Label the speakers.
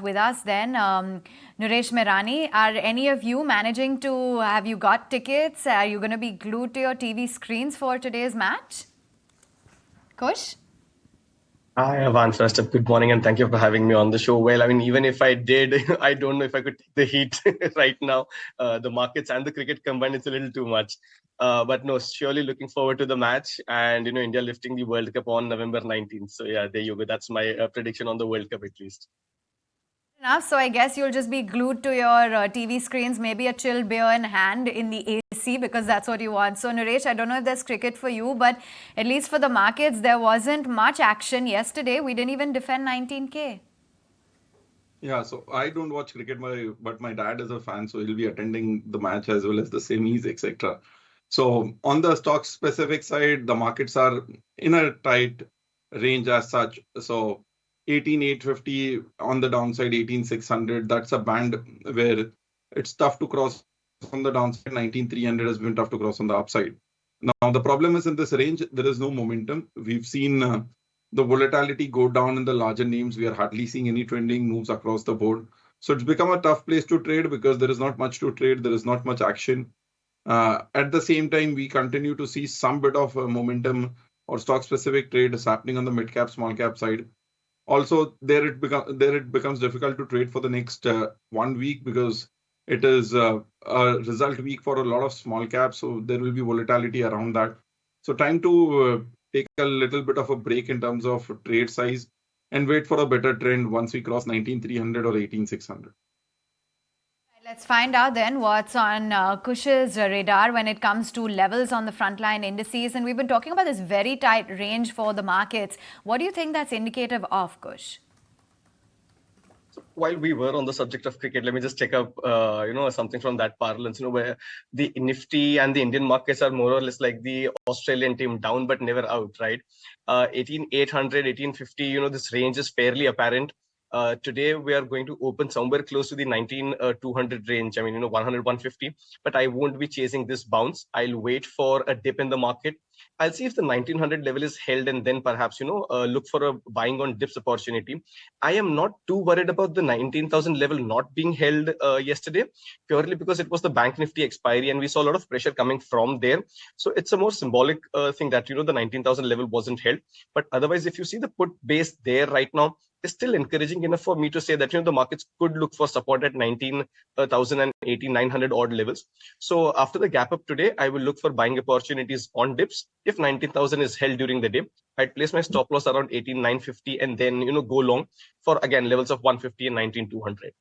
Speaker 1: with us then. Nooresh Merani, are any of you managing to, have you got tickets? Are you going to be glued to your TV screens for today's match? Kush?
Speaker 2: Hi, Avan. First up, good morning, and thank you for having me on the show. Well, I mean, even if I did, I don't know if I could take the heat right now. The markets and the cricket combined, it's a little too much. But no, surely looking forward to the match and, India lifting the World Cup on November 19th. So yeah, there you go. That's my prediction on the World Cup at least.
Speaker 1: Enough. So I guess you'll just be glued to your TV screens, maybe a chill beer in hand in the AC because that's what you want. So Naresh, I don't know if there's cricket for you, but at least for the markets, there wasn't much action yesterday. We didn't even defend 19K.
Speaker 3: Yeah, so I don't watch cricket, but my dad is a fan, so he'll be attending the match as well as the semis, etc. So on the stock specific side, the markets are in a tight range as such. So 18,850 on the downside, 18,600. That's a band where it's tough to cross on the downside. 19,300 has been tough to cross on the upside. Now the problem is in this range, there is no momentum. We've seen the volatility go down in the larger names. We are hardly seeing any trending moves across the board. So it's become a tough place to trade because there is not much to trade. There is not much action. At the same time, we continue to see some bit of momentum or stock specific trades happening on the mid cap, small cap side. Also, there it becomes difficult to trade for the next 1 week because it is a result week for a lot of small caps. So there will be volatility around that. So time to take a little bit of a break in terms of trade size and wait for a better trend once we cross 19,300 or 18,600.
Speaker 1: Let's find out then what's on Kush's radar when it comes to levels on the frontline indices. And we've been talking about this very tight range for the markets. What do you think that's indicative of, Kush?
Speaker 2: So while we were on the subject of cricket, let me just take up, something from that parlance, where the Nifty and the Indian markets are more or less like the Australian team, down but never out, right? 18,800, 1850, this range is fairly apparent. Today, we are going to open somewhere close to the 19,200 range. I mean, 100, 150, but I won't be chasing this bounce. I'll wait for a dip in the market. I'll see if the 1900 level is held and then perhaps, look for a buying on dips opportunity. I am not too worried about the 19,000 level not being held yesterday, purely because it was the Bank Nifty expiry and we saw a lot of pressure coming from there. So it's a more symbolic thing that, the 19,000 level wasn't held. But otherwise, if you see the put base there right now, is still encouraging enough for me to say that the markets could look for support at 19,000 and 18,900 odd levels. So after the gap up today, I will look for buying opportunities on dips. If 19,000 is held during the day, I'd place my stop loss around 18,950 and then go long for again levels of 150 and 19,200.